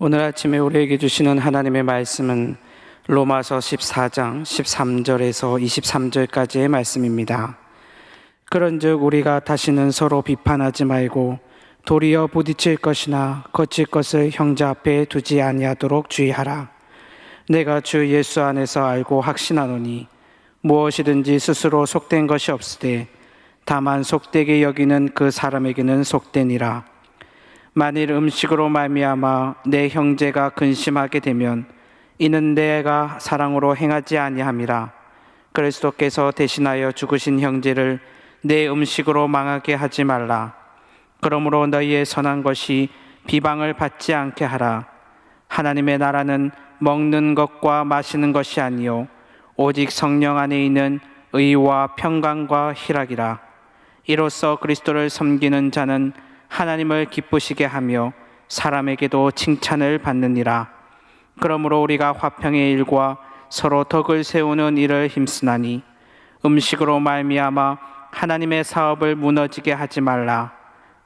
오늘 아침에 우리에게 주시는 하나님의 말씀은 로마서 14장 13절에서 23절까지의 말씀입니다. 그런즉 우리가 다시는 서로 비판하지 말고 도리어 부딪힐 것이나 거칠 것을 형제 앞에 두지 아니하도록 주의하라. 내가 주 예수 안에서 알고 확신하노니 무엇이든지 스스로 속된 것이 없으되 다만 속되게 여기는 그 사람에게는 속되니라. 만일 음식으로 말미암아 내 형제가 근심하게 되면 이는 내가 사랑으로 행하지 아니함이라. 그리스도께서 대신하여 죽으신 형제를 내 음식으로 망하게 하지 말라. 그러므로 너희의 선한 것이 비방을 받지 않게 하라. 하나님의 나라는 먹는 것과 마시는 것이 아니요 오직 성령 안에 있는 의와 평강과 희락이라. 이로써 그리스도를 섬기는 자는 하나님을 기쁘시게 하며 사람에게도 칭찬을 받느니라. 그러므로 우리가 화평의 일과 서로 덕을 세우는 일을 힘쓰나니 음식으로 말미암아 하나님의 사업을 무너지게 하지 말라.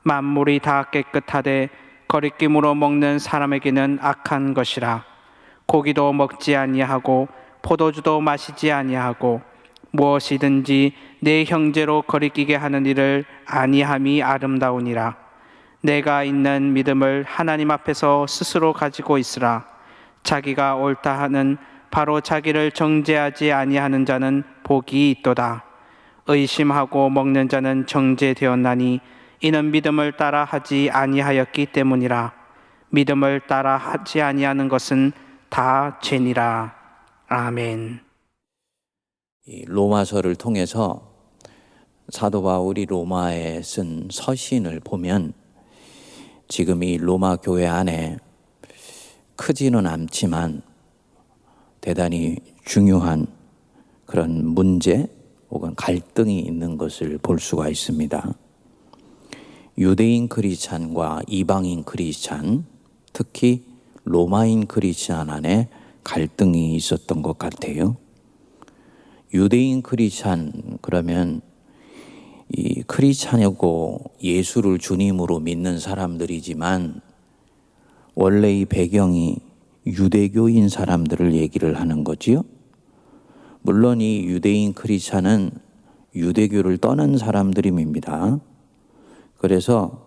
만물이 다 깨끗하되 거리낌으로 먹는 사람에게는 악한 것이라. 고기도 먹지 아니하고 포도주도 마시지 아니하고 무엇이든지 내 형제로 거리끼게 하는 일을 아니함이 아름다우니라. 내가 있는 믿음을 하나님 앞에서 스스로 가지고 있으라. 자기가 옳다 하는 바로 자기를 정죄하지 아니하는 자는 복이 있도다. 의심하고 먹는 자는 정죄되었나니 이는 믿음을 따라 하지 아니하였기 때문이라. 믿음을 따라 하지 아니하는 것은 다 죄니라. 아멘. 이 로마서를 통해서 사도 바울이 로마에 쓴 서신을 보면 지금 이 로마 교회 안에 크지는 않지만 대단히 중요한 그런 문제 혹은 갈등이 있는 것을 볼 수가 있습니다. 유대인 크리스찬과 이방인 크리스찬, 특히 로마인 크리스찬 안에 갈등이 있었던 것 같아요. 유대인 크리스찬 그러면 이 크리스찬이고 예수를 주님으로 믿는 사람들이지만 원래 이 배경이 유대교인 사람들을 얘기를 하는 거지요. 물론 이 유대인 크리스찬은 유대교를 떠난 사람들입니다. 그래서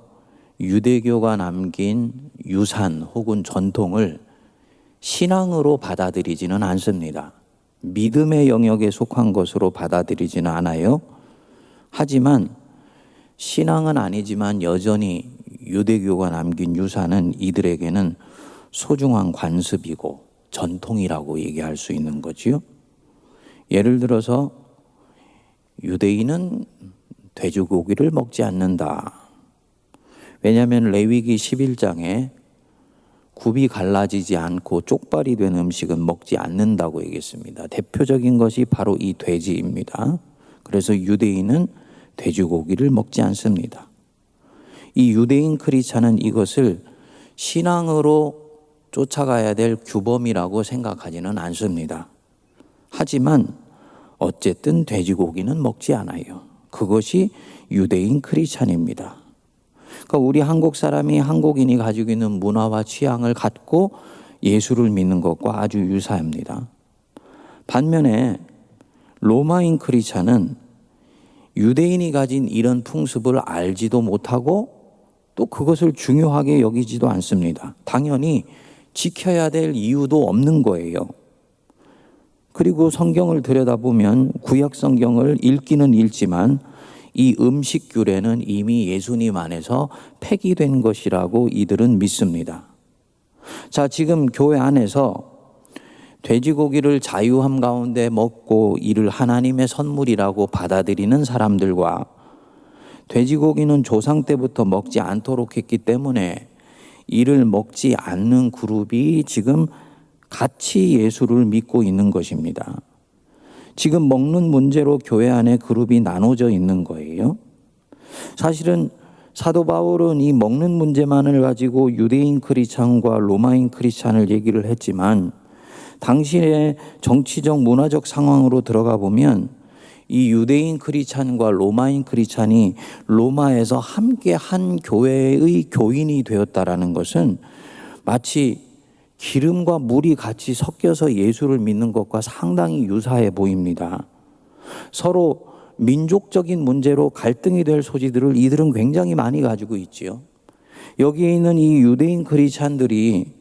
유대교가 남긴 유산 혹은 전통을 신앙으로 받아들이지는 않습니다. 믿음의 영역에 속한 것으로 받아들이지는 않아요. 하지만 신앙은 아니지만 여전히 유대교가 남긴 유산은 이들에게는 소중한 관습이고 전통이라고 얘기할 수 있는 거지요. 예를 들어서 유대인은 돼지고기를 먹지 않는다. 왜냐하면 레위기 11장에 굽이 갈라지지 않고 쪽발이 된 음식은 먹지 않는다고 얘기했습니다. 대표적인 것이 바로 이 돼지입니다. 그래서 유대인은 돼지고기를 먹지 않습니다. 이 유대인 크리스찬은 이것을 신앙으로 쫓아가야 될 규범이라고 생각하지는 않습니다. 하지만 어쨌든 돼지고기는 먹지 않아요. 그것이 유대인 크리스찬입니다. 그러니까 우리 한국 사람이 한국인이 가지고 있는 문화와 취향을 갖고 예수를 믿는 것과 아주 유사합니다. 반면에 로마인 크리스찬은 유대인이 가진 이런 풍습을 알지도 못하고 또 그것을 중요하게 여기지도 않습니다. 당연히 지켜야 될 이유도 없는 거예요. 그리고 성경을 들여다보면 구약 성경을 읽기는 읽지만 이 음식 규례는 이미 예수님 안에서 폐기된 것이라고 이들은 믿습니다. 자, 지금 교회 안에서 돼지고기를 자유함 가운데 먹고 이를 하나님의 선물이라고 받아들이는 사람들과 돼지고기는 조상 때부터 먹지 않도록 했기 때문에 이를 먹지 않는 그룹이 지금 같이 예수를 믿고 있는 것입니다. 지금 먹는 문제로 교회 안에 그룹이 나눠져 있는 거예요. 사실은 사도 바울은 이 먹는 문제만을 가지고 유대인 크리스찬과 로마인 크리스찬을 얘기를 했지만 당시의 정치적 문화적 상황으로 들어가 보면 이 유대인 크리스찬과 로마인 크리스찬이 로마에서 함께 한 교회의 교인이 되었다라는 것은 마치 기름과 물이 같이 섞여서 예수를 믿는 것과 상당히 유사해 보입니다. 서로 민족적인 문제로 갈등이 될 소지들을 이들은 굉장히 많이 가지고 있지요. 여기에 있는 이 유대인 크리스찬들이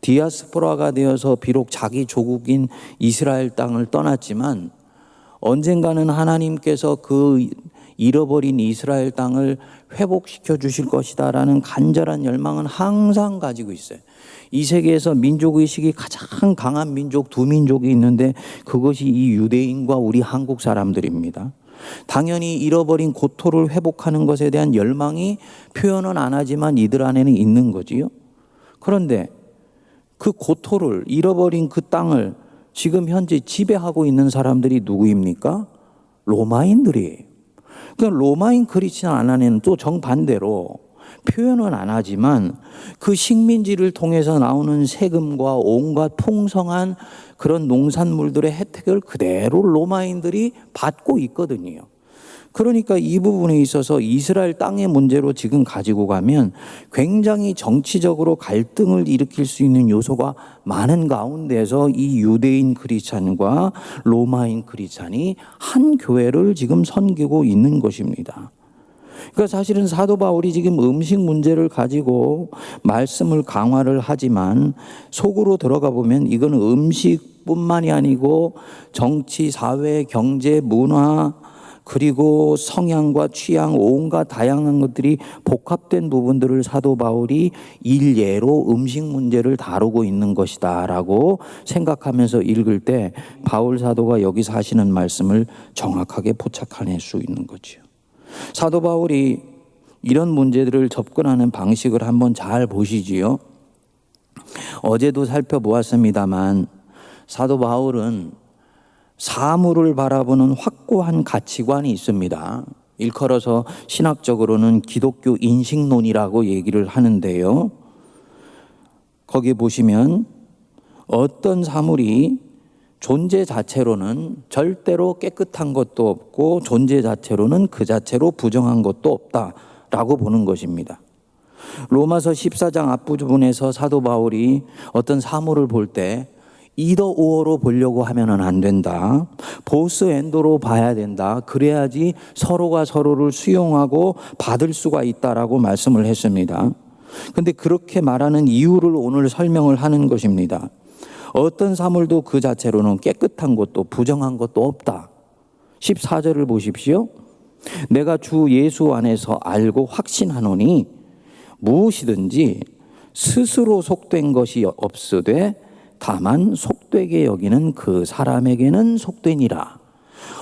디아스포라가 되어서 비록 자기 조국인 이스라엘 땅을 떠났지만 언젠가는 하나님께서 그 잃어버린 이스라엘 땅을 회복시켜 주실 것이다라는 간절한 열망은 항상 가지고 있어요. 이 세계에서 민족의식이 가장 강한 민족 두 민족이 있는데 그것이 이 유대인과 우리 한국 사람들입니다. 당연히 잃어버린 고토를 회복하는 것에 대한 열망이 표현은 안 하지만 이들 안에는 있는 거지요. 그런데 그 고토를 잃어버린 그 땅을 지금 현재 지배하고 있는 사람들이 누구입니까? 로마인들이에요. 그러니까 로마인 크리스찬 안에는 또 정반대로 표현은 안 하지만 그 식민지를 통해서 나오는 세금과 온갖 풍성한 그런 농산물들의 혜택을 그대로 로마인들이 받고 있거든요. 그러니까 이 부분에 있어서 이스라엘 땅의 문제로 지금 가지고 가면 굉장히 정치적으로 갈등을 일으킬 수 있는 요소가 많은 가운데서 이 유대인 크리스찬과 로마인 크리스찬이 한 교회를 지금 섬기고 있는 것입니다. 그러니까 사실은 사도 바울이 지금 음식 문제를 가지고 말씀을 강화를 하지만 속으로 들어가 보면 이건 음식뿐만이 아니고 정치, 사회, 경제, 문화 그리고 성향과 취향 온갖 다양한 것들이 복합된 부분들을 사도 바울이 일례로 음식 문제를 다루고 있는 것이다 라고 생각하면서 읽을 때 바울 사도가 여기서 하시는 말씀을 정확하게 포착해낼 수 있는 거죠. 사도 바울이 이런 문제들을 접근하는 방식을 한번 잘 보시지요. 어제도 살펴보았습니다만 사도 바울은 사물을 바라보는 확고한 가치관이 있습니다. 일컬어서 신학적으로는 기독교 인식론이라고 얘기를 하는데요. 거기 보시면 어떤 사물이 존재 자체로는 절대로 깨끗한 것도 없고 존재 자체로는 그 자체로 부정한 것도 없다라고 보는 것입니다. 로마서 14장 앞부분에서 사도 바울이 어떤 사물을 볼 때 이더 오어로 보려고 하면은 안 된다. 보스 앤도로 봐야 된다. 그래야지 서로가 서로를 수용하고 받을 수가 있다라고 말씀을 했습니다. 근데 그렇게 말하는 이유를 오늘 설명을 하는 것입니다. 어떤 사물도 그 자체로는 깨끗한 것도 부정한 것도 없다. 14절을 보십시오. 내가 주 예수 안에서 알고 확신하노니 무엇이든지 스스로 속된 것이 없으되 다만 속되게 여기는 그 사람에게는 속되니라.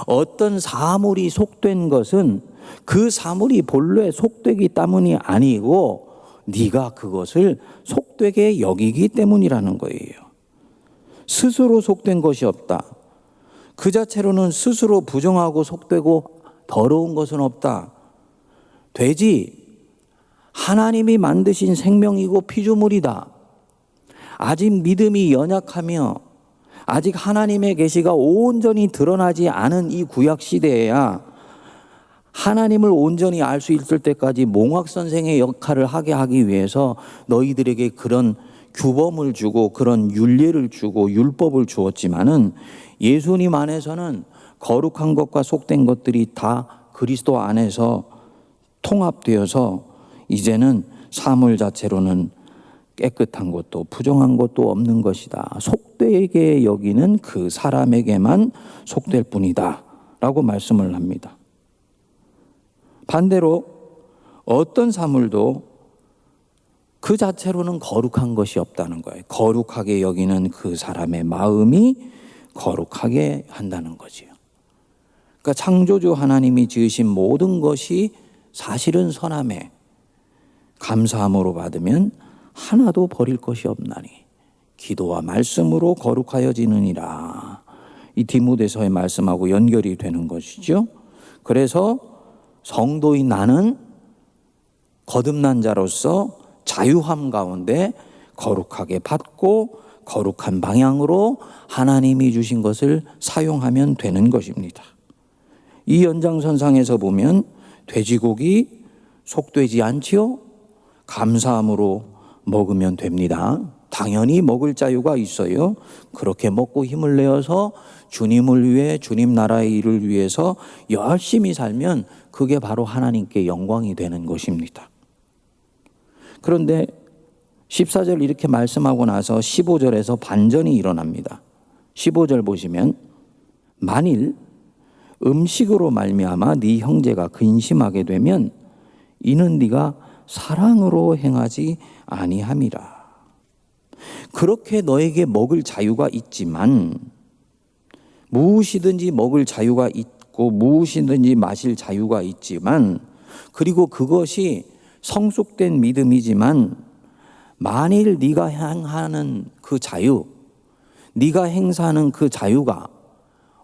어떤 사물이 속된 것은 그 사물이 본래 속되기 때문이 아니고 네가 그것을 속되게 여기기 때문이라는 거예요. 스스로 속된 것이 없다. 그 자체로는 스스로 부정하고 속되고 더러운 것은 없다. 돼지, 하나님이 만드신 생명이고 피조물이다. 아직 믿음이 연약하며 아직 하나님의 계시가 온전히 드러나지 않은 이 구약 시대에야 하나님을 온전히 알 수 있을 때까지 몽학선생의 역할을 하게 하기 위해서 너희들에게 그런 규범을 주고 그런 율례를 주고 율법을 주었지만은 예수님 안에서는 거룩한 것과 속된 것들이 다 그리스도 안에서 통합되어서 이제는 사물 자체로는 깨끗한 것도 부정한 것도 없는 것이다. 속되게 여기는 그 사람에게만 속될 뿐이다 라고 말씀을 합니다. 반대로 어떤 사물도 그 자체로는 거룩한 것이 없다는 거예요. 거룩하게 여기는 그 사람의 마음이 거룩하게 한다는 거지요. 그러니까 창조주 하나님이 지으신 모든 것이 사실은 선함에 감사함으로 받으면 하나도 버릴 것이 없나니 기도와 말씀으로 거룩하여지느니라. 이 디모데서의 말씀하고 연결이 되는 것이죠. 그래서 성도인 나는 거듭난 자로서 자유함 가운데 거룩하게 받고 거룩한 방향으로 하나님이 주신 것을 사용하면 되는 것입니다. 이 연장선상에서 보면 돼지고기 속되지 않지요? 감사함으로 먹으면 됩니다. 당연히 먹을 자유가 있어요. 그렇게 먹고 힘을 내어서 주님을 위해, 주님 나라의 일을 위해서 열심히 살면 그게 바로 하나님께 영광이 되는 것입니다. 그런데 14절 이렇게 말씀하고 나서 15절에서 반전이 일어납니다. 15절 보시면 만일 음식으로 말미암아 네 형제가 근심하게 되면 이는 네가 사랑으로 행하지 아니함이라. 그렇게 너에게 먹을 자유가 있지만, 무엇이든지 먹을 자유가 있고 무엇이든지 마실 자유가 있지만, 그리고 그것이 성숙된 믿음이지만, 만일 네가 행하는 그 자유, 네가 행사하는 그 자유가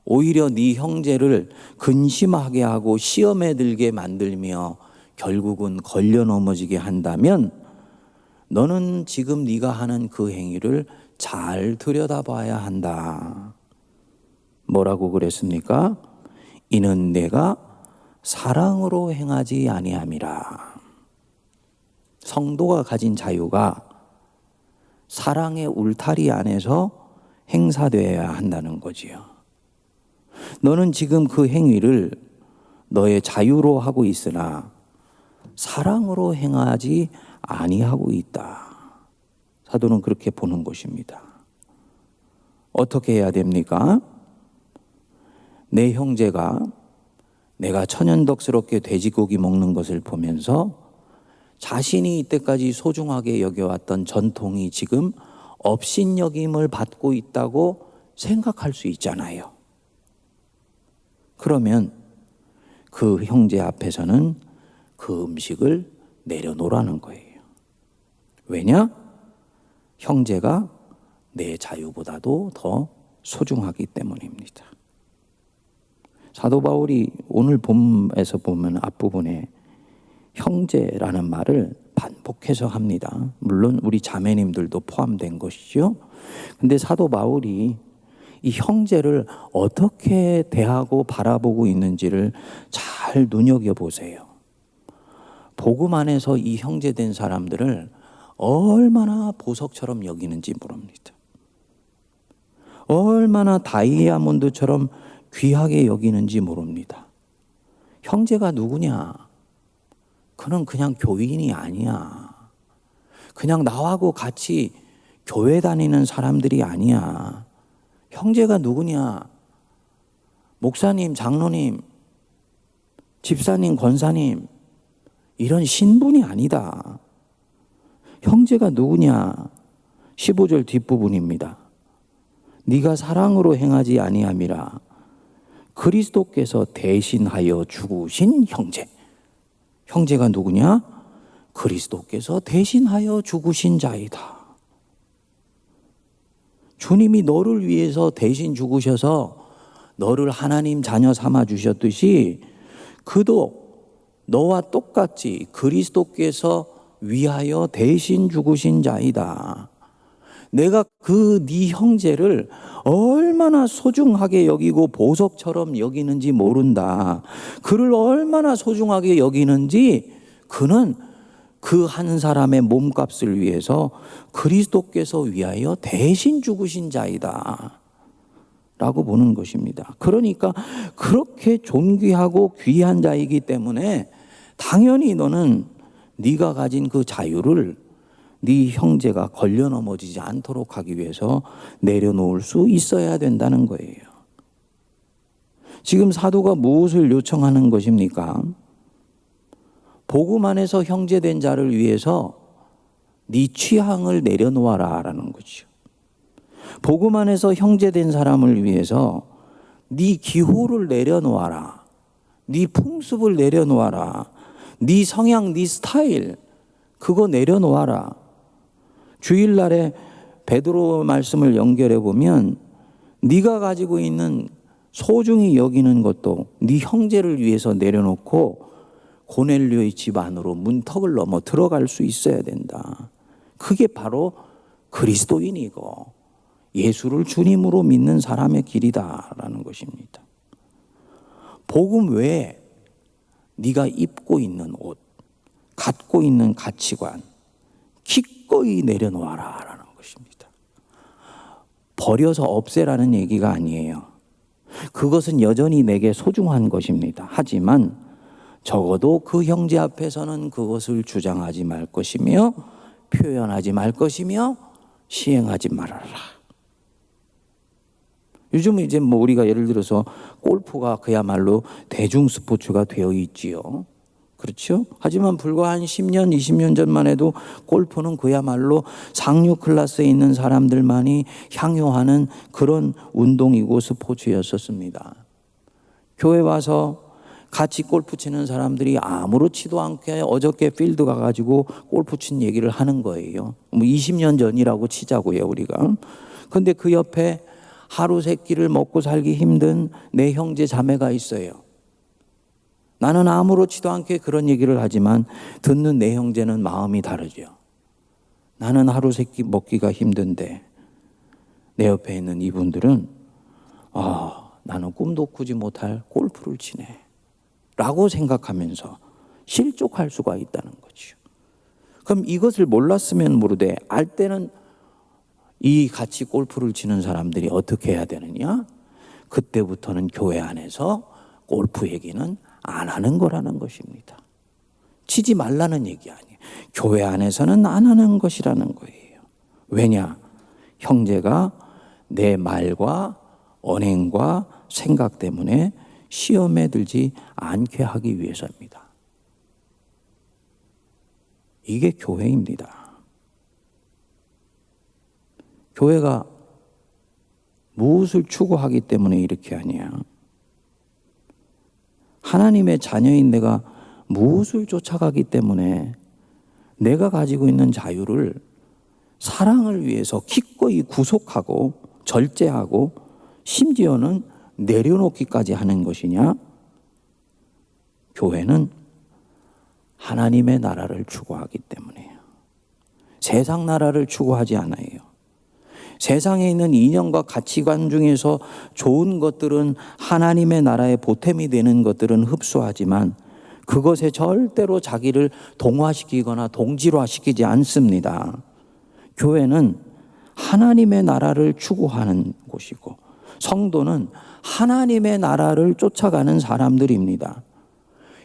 오히려 네 형제를 근심하게 하고 시험에 들게 만들며 결국은 걸려 넘어지게 한다면 너는 지금 네가 하는 그 행위를 잘 들여다봐야 한다. 뭐라고 그랬습니까? 이는 내가 사랑으로 행하지 아니함이라. 성도가 가진 자유가 사랑의 울타리 안에서 행사되어야 한다는 거지요. 너는 지금 그 행위를 너의 자유로 하고 있으나 사랑으로 행하지 아니하고 있다. 사도는 그렇게 보는 것입니다. 어떻게 해야 됩니까? 내 형제가 내가 천연덕스럽게 돼지고기 먹는 것을 보면서 자신이 이때까지 소중하게 여겨왔던 전통이 지금 업신여김을 받고 있다고 생각할 수 있잖아요. 그러면 그 형제 앞에서는 그 음식을 내려놓으라는 거예요. 왜냐? 형제가 내 자유보다도 더 소중하기 때문입니다. 사도 바울이 오늘 본문에서 보면 앞부분에 형제라는 말을 반복해서 합니다. 물론 우리 자매님들도 포함된 것이죠. 근데 사도 바울이 이 형제를 어떻게 대하고 바라보고 있는지를 잘 눈여겨보세요. 복음 안에서 이 형제된 사람들을 얼마나 보석처럼 여기는지 모릅니다. 얼마나 다이아몬드처럼 귀하게 여기는지 모릅니다. 형제가 누구냐? 그는 그냥 교인이 아니야. 그냥 나하고 같이 교회 다니는 사람들이 아니야. 형제가 누구냐? 목사님, 장로님, 집사님, 권사님, 이런 신분이 아니다. 형제가 누구냐? 15절 뒷부분입니다. 네가 사랑으로 행하지 아니함이라. 그리스도께서 대신하여 죽으신 형제. 형제가 누구냐? 그리스도께서 대신하여 죽으신 자이다. 주님이 너를 위해서 대신 죽으셔서 너를 하나님 자녀 삼아 주셨듯이 그도 너와 똑같이 그리스도께서 위하여 대신 죽으신 자이다. 내가 그 네 형제를 얼마나 소중하게 여기고 보석처럼 여기는지 모른다. 그를 얼마나 소중하게 여기는지 그는 그 한 사람의 몸값을 위해서 그리스도께서 위하여 대신 죽으신 자이다. 라고 보는 것입니다. 그러니까 그렇게 존귀하고 귀한 자이기 때문에 당연히 너는 네가 가진 그 자유를 네 형제가 걸려 넘어지지 않도록 하기 위해서 내려놓을 수 있어야 된다는 거예요. 지금 사도가 무엇을 요청하는 것입니까? 복음 안에서 형제된 자를 위해서 네 취향을 내려놓아라 라는 거죠. 복음 안에서 형제된 사람을 위해서 네 기호를 내려놓아라. 네 풍습을 내려놓아라. 네 성향, 네 스타일 그거 내려놓아라. 주일날에 베드로 말씀을 연결해 보면 네가 가지고 있는 소중히 여기는 것도 네 형제를 위해서 내려놓고 고넬료의 집 안으로 문턱을 넘어 들어갈 수 있어야 된다. 그게 바로 그리스도인이고 예수를 주님으로 믿는 사람의 길이다라는 것입니다. 복음 외에 네가 입고 있는 옷, 갖고 있는 가치관 기꺼이 내려놓아라 라는 것입니다. 버려서 없애라는 얘기가 아니에요. 그것은 여전히 내게 소중한 것입니다. 하지만 적어도 그 형제 앞에서는 그것을 주장하지 말 것이며 표현하지 말 것이며 시행하지 말아라. 요즘은 이제 뭐 우리가 예를 들어서 골프가 그야말로 대중 스포츠가 되어 있지요. 그렇죠? 하지만 불과 한 10년, 20년 전만 해도 골프는 그야말로 상류 클래스에 있는 사람들만이 향유하는 그런 운동이고 스포츠였었습니다. 교회 와서 같이 골프 치는 사람들이 아무렇지도 않게 어저께 필드 가가지고 골프 친 얘기를 하는 거예요. 뭐 20년 전이라고 치자고요, 우리가. 근데 그 옆에 하루 세 끼를 먹고 살기 힘든 내 형제 자매가 있어요. 나는 아무렇지도 않게 그런 얘기를 하지만 듣는 내 형제는 마음이 다르죠. 나는 하루 세 끼 먹기가 힘든데 내 옆에 있는 이분들은 나는 꿈도 꾸지 못할 골프를 치네 라고 생각하면서 실족할 수가 있다는 거죠. 그럼 이것을 몰랐으면 모르되 알 때는 이 같이 골프를 치는 사람들이 어떻게 해야 되느냐? 그때부터는 교회 안에서 골프 얘기는 안 하는 거라는 것입니다. 치지 말라는 얘기 아니에요. 교회 안에서는 안 하는 것이라는 거예요. 왜냐? 형제가 내 말과 언행과 생각 때문에 시험에 들지 않게 하기 위해서입니다. 이게 교회입니다. 교회가 무엇을 추구하기 때문에 이렇게 하냐? 하나님의 자녀인 내가 무엇을 쫓아가기 때문에 내가 가지고 있는 자유를 사랑을 위해서 기꺼이 구속하고 절제하고 심지어는 내려놓기까지 하는 것이냐? 교회는 하나님의 나라를 추구하기 때문이에요. 세상 나라를 추구하지 않아요. 세상에 있는 이념과 가치관 중에서 좋은 것들은 하나님의 나라의 보탬이 되는 것들은 흡수하지만 그것에 절대로 자기를 동화시키거나 동질화시키지 않습니다. 교회는 하나님의 나라를 추구하는 곳이고 성도는 하나님의 나라를 쫓아가는 사람들입니다.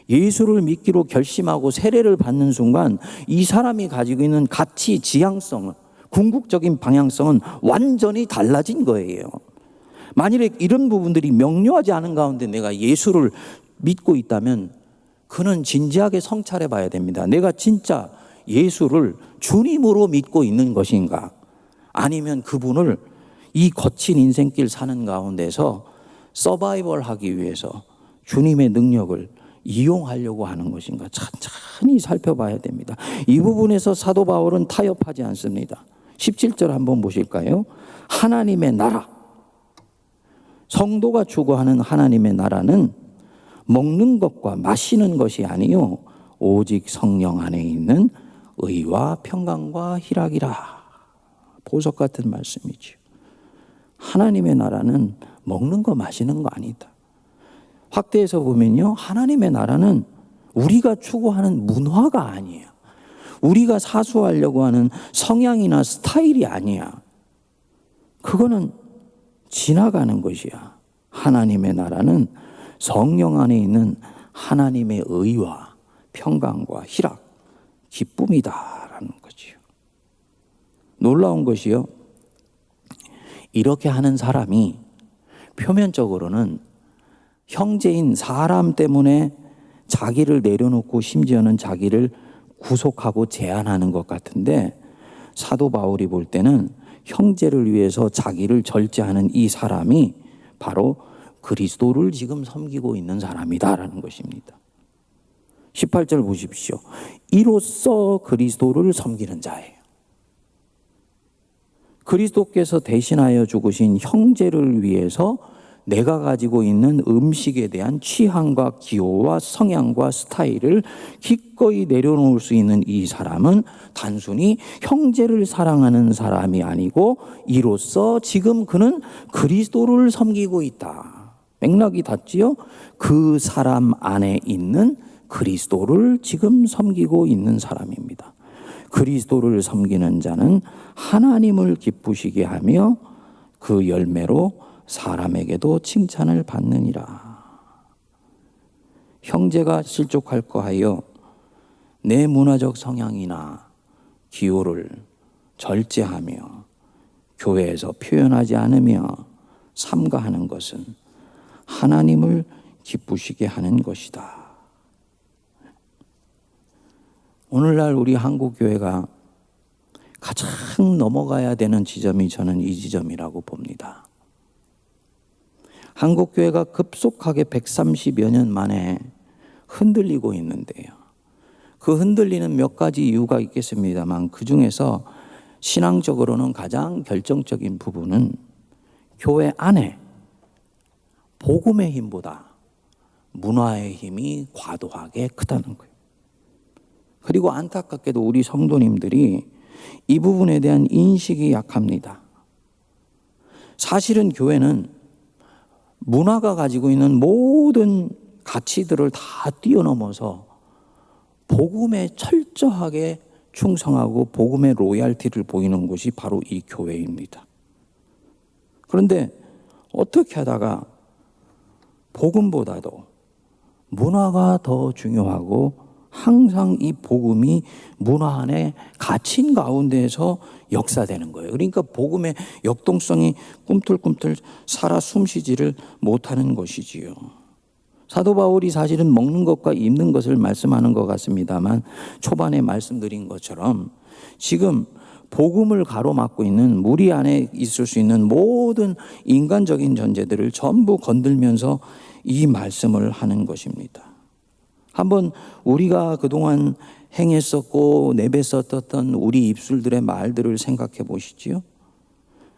예수를 믿기로 결심하고 세례를 받는 순간 이 사람이 가지고 있는 가치, 지향성은 궁극적인 방향성은 완전히 달라진 거예요. 만일에 이런 부분들이 명료하지 않은 가운데 내가 예수를 믿고 있다면 그는 진지하게 성찰해 봐야 됩니다. 내가 진짜 예수를 주님으로 믿고 있는 것인가? 아니면 그분을 이 거친 인생길 사는 가운데서 서바이벌 하기 위해서 주님의 능력을 이용하려고 하는 것인가? 천천히 살펴봐야 됩니다. 이 부분에서 사도 바울은 타협하지 않습니다. 17절 한번 보실까요? 하나님의 나라. 성도가 추구하는 하나님의 나라는 먹는 것과 마시는 것이 아니요 오직 성령 안에 있는 의와 평강과 희락이라. 보석 같은 말씀이죠. 하나님의 나라는 먹는 거 마시는 거 아니다. 확대해서 보면요, 하나님의 나라는 우리가 추구하는 문화가 아니에요. 우리가 사수하려고 하는 성향이나 스타일이 아니야. 그거는 지나가는 것이야. 하나님의 나라는 성령 안에 있는 하나님의 의와 평강과 희락, 기쁨이다라는 거지요. 놀라운 것이요, 이렇게 하는 사람이 표면적으로는 형제인 사람 때문에 자기를 내려놓고 심지어는 자기를 구속하고 제한하는 것 같은데 사도 바울이 볼 때는 형제를 위해서 자기를 절제하는 이 사람이 바로 그리스도를 지금 섬기고 있는 사람이다라는 것입니다. 18절 보십시오. 이로써 그리스도를 섬기는 자예요. 그리스도께서 대신하여 죽으신 형제를 위해서 내가 가지고 있는 음식에 대한 취향과 기호와 성향과 스타일을 기꺼이 내려놓을 수 있는 이 사람은 단순히 형제를 사랑하는 사람이 아니고 이로써 지금 그는 그리스도를 섬기고 있다. 맥락이 닿지요? 그 사람 안에 있는 그리스도를 지금 섬기고 있는 사람입니다. 그리스도를 섬기는 자는 하나님을 기쁘시게 하며 그 열매로 사람에게도 칭찬을 받느니라. 형제가 실족할 거하여 내 문화적 성향이나 기호를 절제하며 교회에서 표현하지 않으며 삼가하는 것은 하나님을 기쁘시게 하는 것이다. 오늘날 우리 한국교회가 가장 넘어가야 되는 지점이 저는 이 지점이라고 봅니다. 한국교회가 급속하게 130여 년 만에 흔들리고 있는데요. 그 흔들리는 몇 가지 이유가 있겠습니다만 그 중에서 신앙적으로는 가장 결정적인 부분은 교회 안에 복음의 힘보다 문화의 힘이 과도하게 크다는 거예요. 그리고 안타깝게도 우리 성도님들이 이 부분에 대한 인식이 약합니다. 사실은 교회는 문화가 가지고 있는 모든 가치들을 다 뛰어넘어서 복음에 철저하게 충성하고 복음의 로얄티를 보이는 곳이 바로 이 교회입니다. 그런데 어떻게 하다가 복음보다도 문화가 더 중요하고 항상 이 복음이 문화 안에 갇힌 가운데에서 역사되는 거예요. 그러니까 복음의 역동성이 꿈틀꿈틀 살아 숨쉬지를 못하는 것이지요. 사도 바울이 사실은 먹는 것과 입는 것을 말씀하는 것 같습니다만 초반에 말씀드린 것처럼 지금 복음을 가로막고 있는 무리 안에 있을 수 있는 모든 인간적인 존재들을 전부 건들면서 이 말씀을 하는 것입니다. 한번 우리가 그동안 행했었고 내뱉었던 우리 입술들의 말들을 생각해 보시지요.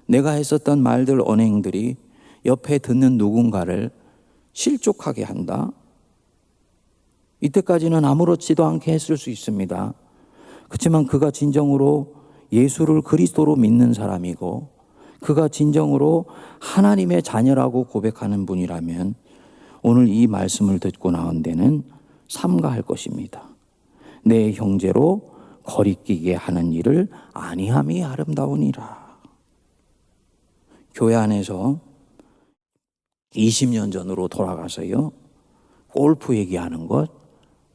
내가 했었던 말들, 언행들이 옆에 듣는 누군가를 실족하게 한다. 이때까지는 아무렇지도 않게 했을 수 있습니다. 그렇지만 그가 진정으로 예수를 그리스도로 믿는 사람이고 그가 진정으로 하나님의 자녀라고 고백하는 분이라면 오늘 이 말씀을 듣고 나온 데는 삼가할 것입니다. 내 형제로 거리끼게 하는 일을 아니함이 아름다우니라. 교회 안에서 20년 전으로 돌아가서요, 골프 얘기하는 것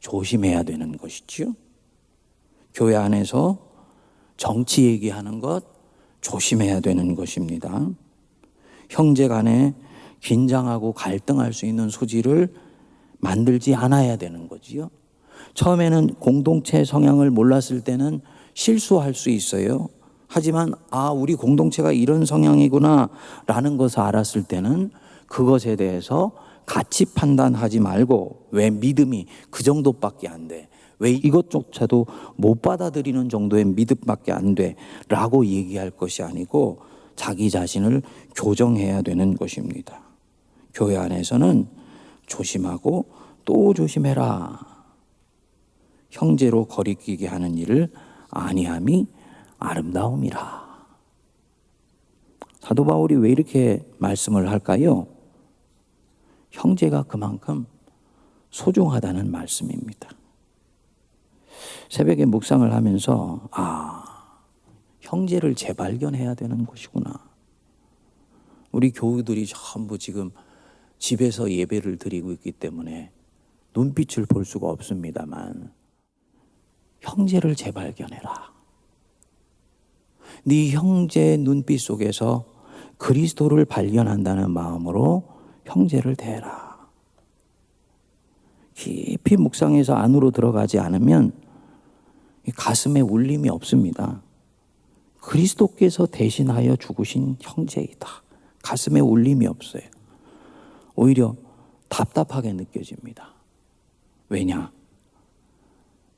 조심해야 되는 것이지요. 교회 안에서 정치 얘기하는 것 조심해야 되는 것입니다. 형제 간에 긴장하고 갈등할 수 있는 소지를 만들지 않아야 되는 거지요. 처음에는 공동체 성향을 몰랐을 때는 실수할 수 있어요. 하지만 우리 공동체가 이런 성향이구나 라는 것을 알았을 때는 그것에 대해서 가치 판단하지 말고 왜 믿음이 그 정도밖에 안 돼? 왜 이것조차도 못 받아들이는 정도의 믿음밖에 안 돼? 라고 얘기할 것이 아니고 자기 자신을 교정해야 되는 것입니다. 교회 안에서는 조심하고 또 조심해라. 형제로 거리끼게 하는 일을 아니함이 아름다움이라. 사도 바울이 왜 이렇게 말씀을 할까요? 형제가 그만큼 소중하다는 말씀입니다. 새벽에 묵상을 하면서 형제를 재발견해야 되는 것이구나. 우리 교우들이 전부 지금 집에서 예배를 드리고 있기 때문에 눈빛을 볼 수가 없습니다만 형제를 재발견해라. 네 형제의 눈빛 속에서 그리스도를 발견한다는 마음으로 형제를 대해라. 깊이 묵상해서 안으로 들어가지 않으면 가슴에 울림이 없습니다. 그리스도께서 대신하여 죽으신 형제이다. 가슴에 울림이 없어요. 오히려 답답하게 느껴집니다. 왜냐?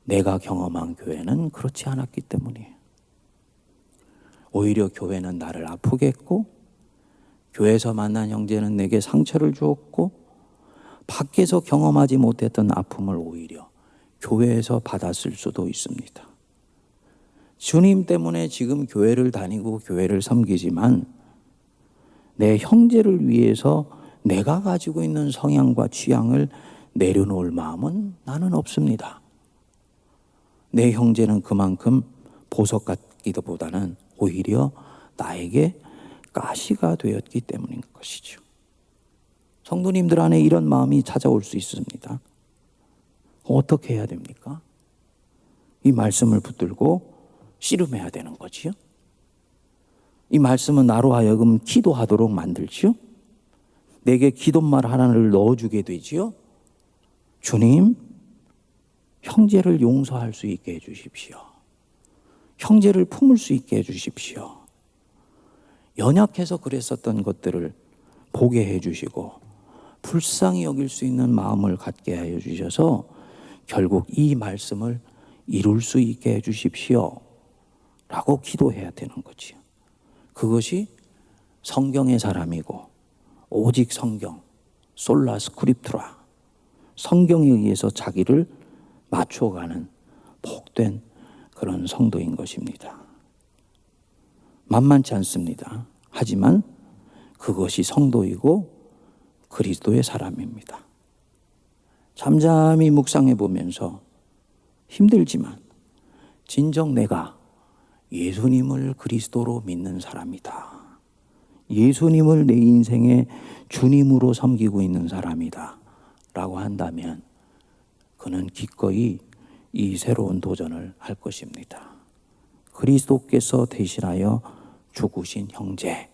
내가 경험한 교회는 그렇지 않았기 때문이에요. 오히려 교회는 나를 아프게 했고 교회에서 만난 형제는 내게 상처를 주었고 밖에서 경험하지 못했던 아픔을 오히려 교회에서 받았을 수도 있습니다. 주님 때문에 지금 교회를 다니고 교회를 섬기지만 내 형제를 위해서 내가 가지고 있는 성향과 취향을 내려놓을 마음은 나는 없습니다. 내 형제는 그만큼 보석 같기보다는 오히려 나에게 가시가 되었기 때문인 것이죠. 성도님들 안에 이런 마음이 찾아올 수 있습니다. 어떻게 해야 됩니까? 이 말씀을 붙들고 씨름해야 되는 거지요. 이 말씀은 나로 하여금 기도하도록 만들지요. 내게 기도말 하나를 넣어주게 되지요. 주님, 형제를 용서할 수 있게 해주십시오. 형제를 품을 수 있게 해주십시오. 연약해서 그랬었던 것들을 보게 해주시고 불쌍히 여길 수 있는 마음을 갖게 하여 주셔서 결국 이 말씀을 이룰 수 있게 해주십시오 라고 기도해야 되는 거지요. 그것이 성경의 사람이고 오직 성경, 솔라 스크립투라, 성경에 의해서 자기를 맞춰가는 복된 그런 성도인 것입니다. 만만치 않습니다. 하지만 그것이 성도이고 그리스도의 사람입니다. 잠잠히 묵상해 보면서 힘들지만 진정 내가 예수님을 그리스도로 믿는 사람이다. 예수님을 내 인생의 주님으로 섬기고 있는 사람이다. 라고 한다면 그는 기꺼이 이 새로운 도전을 할 것입니다. 그리스도께서 대신하여 죽으신 형제,